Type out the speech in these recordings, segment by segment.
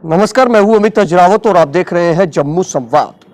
नमस्कार, मैं हूं अमित अजरावत और आप देख रहे हैं जम्मू संवाद।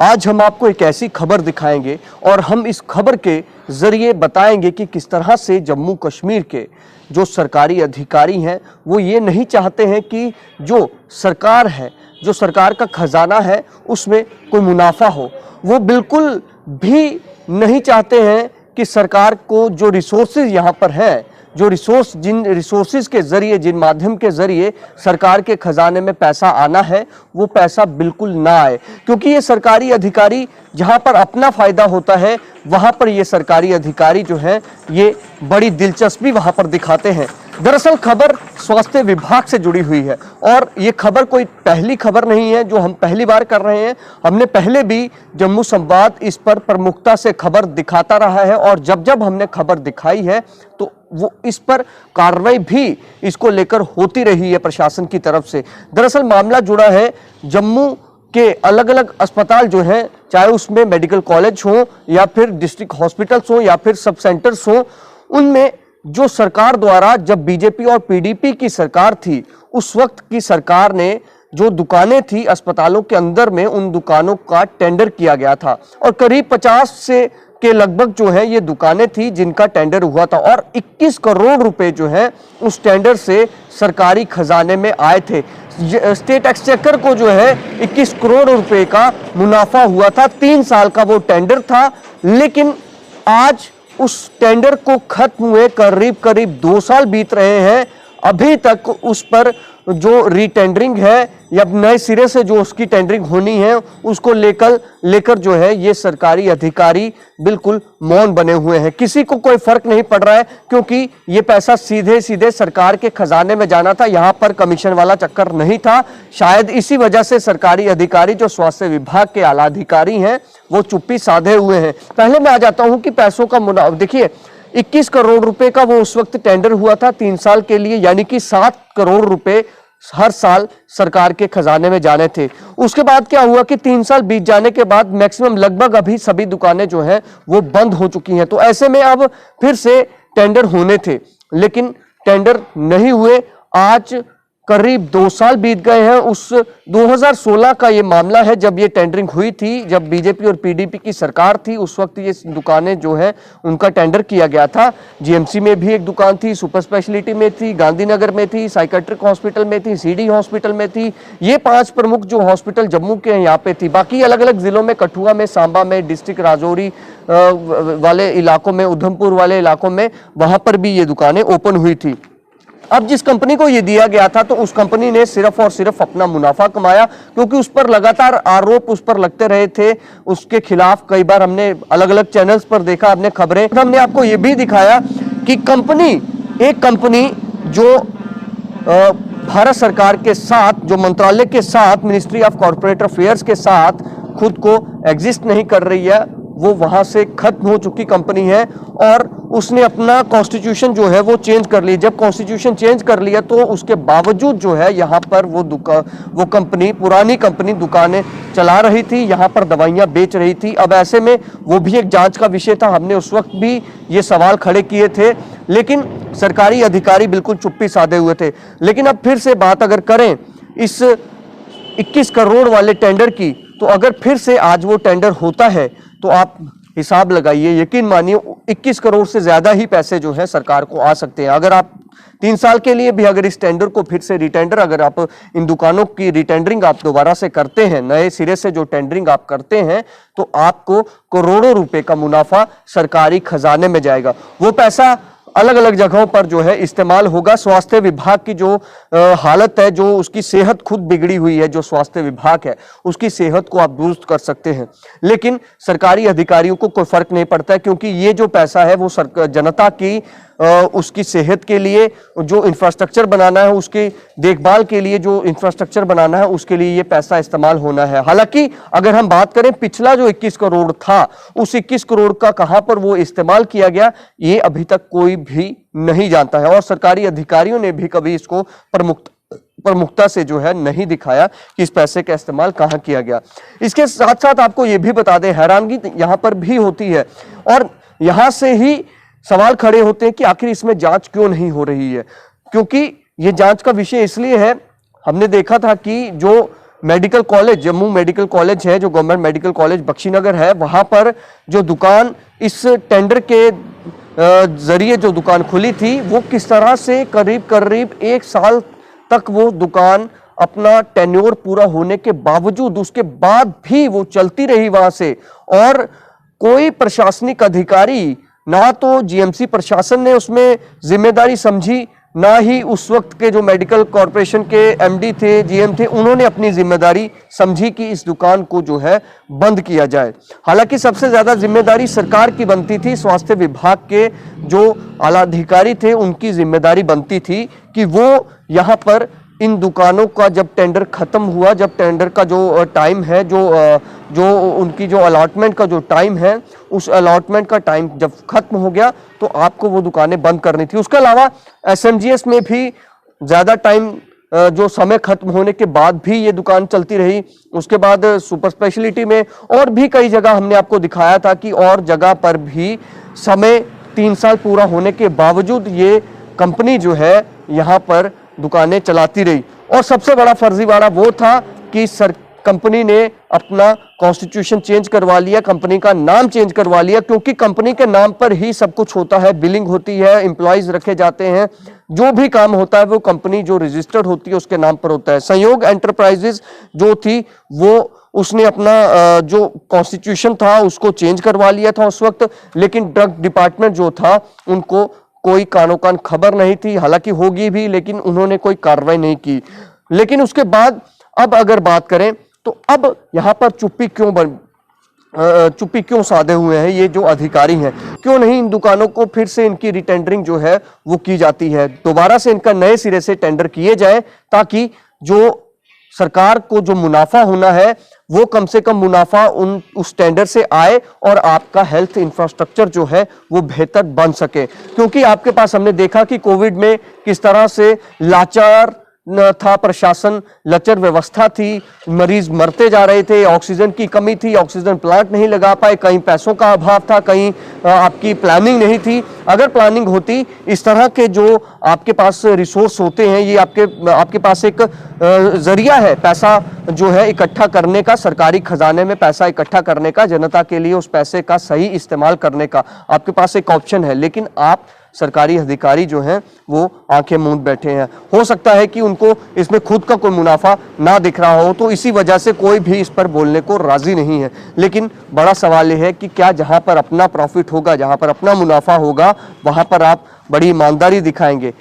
आज हम आपको एक ऐसी खबर दिखाएंगे और हम इस खबर के जरिए बताएंगे कि किस तरह से जम्मू कश्मीर के जो सरकारी अधिकारी हैं वो ये नहीं चाहते हैं कि जो सरकार है, जो सरकार का खजाना है उसमें कोई मुनाफा हो। वो बिल्कुल भी नहीं चाहते हैं कि सरकार को जो रिसोर्सेज यहाँ पर हैं, जिन रिसोर्सेज के जरिए, जिन माध्यम के जरिए सरकार के खजाने में पैसा आना है, वो पैसा बिल्कुल ना आए। क्योंकि ये सरकारी अधिकारी जहां पर अपना फायदा होता है वहां पर ये सरकारी अधिकारी जो है ये बड़ी दिलचस्पी वहां पर दिखाते हैं। दरअसल खबर स्वास्थ्य विभाग से जुड़ी हुई है और ये खबर कोई पहली खबर नहीं है जो हम पहली बार कर रहे हैं। हमने पहले भी जम्मू संवाद इस पर प्रमुखता से खबर दिखाता रहा है और जब जब हमने खबर दिखाई है तो वो इस पर कार्रवाई भी इसको लेकर होती रही है प्रशासन की तरफ से। दरअसल मामला जुड़ा है जम्मू के अलग अलग अस्पताल जो हैं, चाहे उसमें मेडिकल कॉलेज हो या फिर डिस्ट्रिक्ट हॉस्पिटल्स हो या फिर सब सेंटर्स हो, उनमें जो सरकार द्वारा, जब बीजेपी और पीडीपी की सरकार थी उस वक्त की सरकार ने जो दुकानें थी अस्पतालों के अंदर में, उन दुकानों का टेंडर किया गया था और करीब 50 से के लगभग जो है ये दुकानें थी जिनका टेंडर हुआ था और 21 करोड़ रुपए जो है उस टेंडर से सरकारी खजाने में आए थे। स्टेट एक्सचेकर को जो है 21 करोड़ रुपए का मुनाफा हुआ था। 3 साल का वो टेंडर था, लेकिन आज उस टेंडर को खत्म हुए करीब 2 साल बीत रहे हैं। अभी तक उस पर जो रीटेंडरिंग है या नए सिरे से जो उसकी टेंडरिंग होनी है उसको लेकर जो है ये सरकारी अधिकारी बिल्कुल मौन बने हुए हैं। किसी को कोई फर्क नहीं पड़ रहा है क्योंकि ये पैसा सीधे सीधे सरकार के खजाने में जाना था, यहाँ पर कमीशन वाला चक्कर नहीं था। शायद इसी वजह से सरकारी अधिकारी जो स्वास्थ्य विभाग के आला अधिकारी हैं वो चुप्पी साधे हुए हैं। पहले मैं आ जाता हूँ कि पैसों का मुनाफा देखिए, 21 करोड़ रुपए का वो उस वक्त टेंडर हुआ था 3 साल के लिए, यानी कि 7 करोड़ रुपए हर साल सरकार के खजाने में जाने थे। उसके बाद क्या हुआ कि 3 साल बीत जाने के बाद मैक्सिमम लगभग अभी सभी दुकानें जो हैं वो बंद हो चुकी हैं। तो ऐसे में अब फिर से टेंडर होने थे लेकिन टेंडर नहीं हुए। आज करीब 2 साल बीत गए हैं। उस 2016 का ये मामला है जब ये टेंडरिंग हुई थी, जब बीजेपी और पीडीपी की सरकार थी। उस वक्त ये दुकानें जो है उनका टेंडर किया गया था। जीएमसी में भी एक दुकान थी, सुपर स्पेशलिटी में थी, गांधीनगर में थी, साइकेट्रिक हॉस्पिटल में थी, सीडी हॉस्पिटल में थी। ये 5 प्रमुख जो हॉस्पिटल जम्मू के यहाँ पे थी। बाकी अलग अलग जिलों में, कठुआ में, सांबा में, डिस्ट्रिक्ट राजौरी वाले इलाकों में, उधमपुर वाले इलाकों में, वहां पर भी ये दुकानें ओपन हुई थी। अब जिस कंपनी को ये दिया गया था तो उस कंपनी ने सिर्फ और सिर्फ अपना मुनाफा कमाया, क्योंकि उस पर लगातार आरोप उस पर लगते रहे थे। उसके खिलाफ कई बार हमने अलग अलग चैनल्स पर देखा, हमने खबरें, हमने आपको ये भी दिखाया कि एक कंपनी जो भारत सरकार के साथ, जो मंत्रालय के साथ, मिनिस्ट्री ऑफ कॉर्पोरेट अफेयर्स के साथ खुद को एग्जिस्ट नहीं कर रही है, वो वहां से खत्म हो चुकी कंपनी है और उसने अपना कॉन्स्टिट्यूशन जो है वो चेंज कर ली। जब कॉन्स्टिट्यूशन चेंज कर लिया तो उसके बावजूद जो है यहाँ पर वो कंपनी, पुरानी कंपनी दुकानें चला रही थी, यहाँ पर दवाइयाँ बेच रही थी। अब ऐसे में वो भी एक जांच का विषय था। हमने उस वक्त भी ये सवाल खड़े किए थे, लेकिन सरकारी अधिकारी बिल्कुल चुप्पी साधे हुए थे। लेकिन अब फिर से बात अगर करें इस 21 करोड़ वाले टेंडर की, तो अगर फिर से आज वो टेंडर होता है तो आप हिसाब लगाइए, यकीन मानिए 21 करोड़ से ज्यादा ही पैसे जो है सरकार को आ सकते हैं। अगर आप 3 साल के लिए भी अगर इस टेंडर को फिर से रिटेंडर, अगर आप इन दुकानों की रिटेंडरिंग आप दोबारा से करते हैं, नए सिरे से जो टेंडरिंग आप करते हैं, तो आपको करोड़ों रुपए का मुनाफा सरकारी खजाने में जाएगा। वो पैसा अलग अलग जगहों पर जो है इस्तेमाल होगा। स्वास्थ्य विभाग की जो हालत है, जो उसकी सेहत खुद बिगड़ी हुई है, जो स्वास्थ्य विभाग है उसकी सेहत को आप दुरुस्त कर सकते हैं। लेकिन सरकारी अधिकारियों को कोई फर्क नहीं पड़ता है, क्योंकि ये जो पैसा है वो जनता की उसकी सेहत के लिए जो इंफ्रास्ट्रक्चर बनाना है, उसकी देखभाल के लिए जो इंफ्रास्ट्रक्चर बनाना है, उसके लिए ये पैसा इस्तेमाल होना है। हालांकि अगर हम बात करें पिछला जो 21 करोड़ था, उस 21 करोड़ का कहां पर वो इस्तेमाल किया गया ये अभी तक कोई भी नहीं जानता है और सरकारी अधिकारियों ने भी कभी इसको प्रमुखता से जो है नहीं दिखाया कि इस पैसे का इस्तेमाल कहां किया गया। इसके साथ साथ आपको यह भी बता दें, हैरानगी यहां पर भी होती है और यहां से ही सवाल खड़े होते हैं कि आखिर इसमें जांच क्यों नहीं हो रही है। क्योंकि ये जांच का विषय इसलिए है हमने देखा था कि जो medical college, Jammu medical college है, जो गवर्नमेंट मेडिकल कॉलेज बख्शीनगर है, वहां पर जो दुकान इस टेंडर के जरिए जो दुकान खुली थी, वो किस तरह से करीब करीब 1 साल तक वो दुकान अपना टेन्योर पूरा होने के बावजूद, उसके बाद भी वो चलती रही वहां से, और कोई प्रशासनिक अधिकारी, ना तो जीएमसी प्रशासन ने उसमें जिम्मेदारी समझी, ना ही उस वक्त के जो मेडिकल कॉरपोरेशन के एमडी थे, जीएम थे, उन्होंने अपनी जिम्मेदारी समझी कि इस दुकान को जो है बंद किया जाए। हालांकि सबसे ज्यादा जिम्मेदारी सरकार की बनती थी, स्वास्थ्य विभाग के जो आला अधिकारी थे उनकी जिम्मेदारी बनती थी कि वो यहाँ पर इन दुकानों का जब टेंडर खत्म हुआ, जब टेंडर का जो टाइम है, जो उनकी जो अलॉटमेंट का जो टाइम है, उस अलॉटमेंट का टाइम जब खत्म हो गया तो आपको वो दुकानें बंद करनी थी। उसके अलावा एसएमजीएस में भी ज्यादा टाइम, जो समय खत्म होने के बाद भी ये दुकान चलती रही। उसके बाद सुपर स्पेशलिटी में और भी कई जगह हमने आपको दिखाया था कि और जगह पर भी समय 3 साल पूरा होने के बावजूद ये कंपनी जो है यहाँ पर दुकानें चलाती रही। और सबसे बड़ा फर्जीवाड़ा वो था कि कंपनी ने अपना कॉन्स्टिट्यूशन चेंज करवा लिया, कंपनी का नाम चेंज करवा लिया, क्योंकि कंपनी के नाम पर ही सब कुछ होता है, बिलिंग होती है, एम्प्लॉयज रखे जाते हैं, जो भी काम होता है वो कंपनी जो रजिस्टर्ड होती है उसके नाम पर होता है। संयोग एंटरप्राइजेज जो थी वो उसने अपना जो कॉन्स्टिट्यूशन था उसको चेंज करवा लिया था उस वक्त, लेकिन ड्रग डिपार्टमेंट जो था उनको कोई कानो कान खबर नहीं थी। हालांकि होगी भी, लेकिन उन्होंने कोई कार्रवाई नहीं की। लेकिन उसके बाद अब अगर बात करें तो अब यहां पर चुप्पी क्यों साधे हुए हैं ये जो अधिकारी हैं? क्यों नहीं इन दुकानों को फिर से इनकी रिटेंडरिंग जो है वो की जाती है, दोबारा से इनका नए सिरे से टेंडर किए जाए, ताकि जो सरकार को जो मुनाफा होना है वो कम से कम मुनाफा उस टेंडर से आए और आपका हेल्थ इंफ्रास्ट्रक्चर जो है वो बेहतर बन सके। क्योंकि आपके पास हमने देखा कि कोविड में किस तरह से लाचार था प्रशासन, लचर व्यवस्था थी, मरीज मरते जा रहे थे, ऑक्सीजन की कमी थी, ऑक्सीजन प्लांट नहीं लगा पाए, कहीं पैसों का अभाव था, कहीं आपकी प्लानिंग नहीं थी। अगर प्लानिंग होती, इस तरह के जो आपके पास रिसोर्स होते हैं, ये आपके पास एक जरिया है पैसा जो है इकट्ठा करने का, सरकारी खजाने में पैसा इकट्ठा करने का, जनता के लिए उस पैसे का सही इस्तेमाल करने का आपके पास एक ऑप्शन है। लेकिन आप सरकारी अधिकारी जो हैं वो आंखें मूंद बैठे हैं। हो सकता है कि उनको इसमें खुद का कोई मुनाफा ना दिख रहा हो, तो इसी वजह से कोई भी इस पर बोलने को राजी नहीं है। लेकिन बड़ा सवाल यह है कि क्या जहां पर अपना प्रॉफिट होगा, जहां पर अपना मुनाफा होगा, वहां पर आप बड़ी ईमानदारी दिखाएंगे?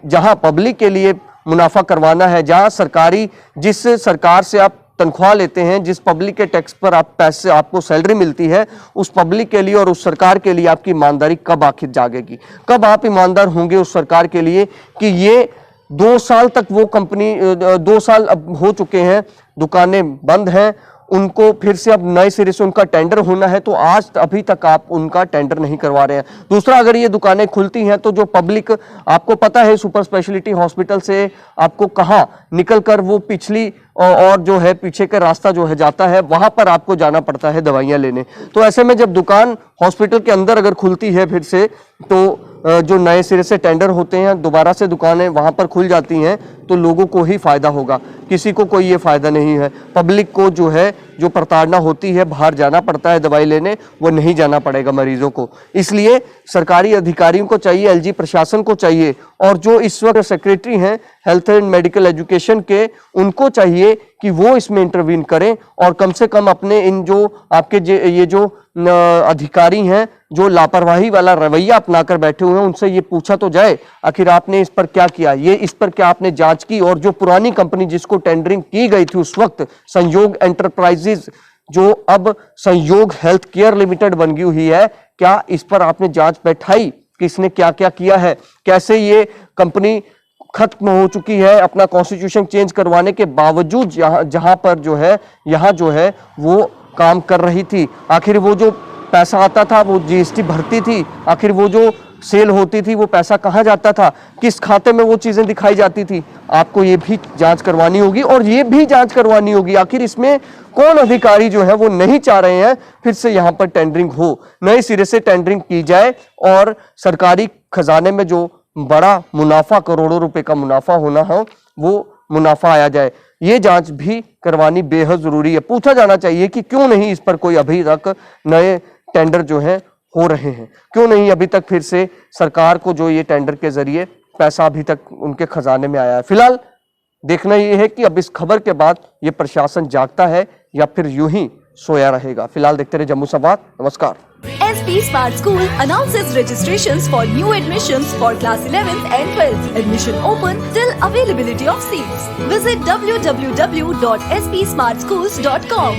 जहां पब्लिक के लिए मुनाफा करवाना है, जहां जिस सरकार से आप तनख्वाह लेते हैं, जिस पब्लिक के टैक्स पर आप पैसे, आपको सैलरी मिलती है, उस पब्लिक के लिए और उस सरकार के लिए आपकी ईमानदारी कब आखिर जागेगी? कब आप ईमानदार होंगे उस सरकार के लिए कि ये 2 साल तक वो कंपनी, 2 साल अब हो चुके हैं, दुकानें बंद हैं, उनको फिर से अब नए सिरे से उनका टेंडर होना है, तो आज अभी तक आप उनका टेंडर नहीं करवा रहे हैं। दूसरा, अगर ये दुकानें खुलती हैं तो जो पब्लिक, आपको पता है सुपर स्पेशलिटी हॉस्पिटल से आपको कहाँ निकलकर वो पिछली और जो है पीछे का रास्ता जो है जाता है, वहां पर आपको जाना पड़ता है दवाइयां लेने। तो ऐसे में जब दुकान हॉस्पिटल के अंदर अगर खुलती है फिर से, तो जो नए सिरे से टेंडर होते हैं, दोबारा से दुकानें वहां पर खुल जाती हैं, तो लोगों को ही फायदा होगा, किसी को कोई ये फायदा नहीं है। पब्लिक को जो है, जो प्रताड़ना होती है, बाहर जाना पड़ता है दवाई लेने, वो नहीं जाना पड़ेगा मरीजों को। इसलिए सरकारी अधिकारियों को चाहिए, एलजी प्रशासन को चाहिए, और जो इस वक्त सेक्रेटरी हैं हेल्थ एंड मेडिकल एजुकेशन के, उनको चाहिए कि वो इसमें इंटरवीन करें और कम से कम अपने इन जो आपके ये जो अधिकारी हैं जो लापरवाही वाला रवैया अपनाकर बैठे हुए हैं, उनसे ये पूछा तो जाए आखिर आपने इस पर क्या किया, ये इस पर क्या आपने जांच की? और जो पुरानी कंपनी जिसको टेंडरिंग की गई थी उस वक्त, संयोग एंटरप्राइजेज, जो अब संयोग हेल्थ केयर लिमिटेड बन गई हुई है, क्या इस पर आपने जांच बैठाई कि इसने क्या क्या किया है? कैसे ये कंपनी खत्म हो चुकी है अपना कॉन्स्टिट्यूशन चेंज करवाने के बावजूद, जहां पर जो है यहाँ जो है वो काम कर रही थी? आखिर वो जो पैसा आता था वो जीएसटी भरती थी, आखिर वो जो सेल होती थी वो पैसा कहाँ जाता था, किस खाते में वो चीजें दिखाई जाती थी? आपको ये भी जांच करवानी होगी, और ये भी जांच करवानी होगी आखिर इसमें कौन अधिकारी जो है वो नहीं चाह रहे हैं फिर से यहाँ पर टेंडरिंग हो, नए सिरे से टेंडरिंग की जाए, और सरकारी खजाने में जो बड़ा मुनाफा, करोड़ों रुपए का मुनाफा होना है, वो मुनाफा आया जाए, ये जांच भी करवानी बेहद जरूरी है। पूछा जाना चाहिए कि क्यों नहीं इस पर कोई अभी तक नए टेंडर जो है हो रहे हैं, क्यों नहीं अभी तक फिर से सरकार को जो ये टेंडर के जरिए पैसा अभी तक उनके खजाने में आया है। फिलहाल देखना ये है कि अब इस खबर के बाद ये प्रशासन जागता है या फिर यूं ही सोया रहेगा। फिलहाल देखते रहे जम्मू संवाद। नमस्कार। SP Smart School announces registrations for new admissions for class 11th and 12th. Admission open till availability of seats. Visit www.spsmartschools.com.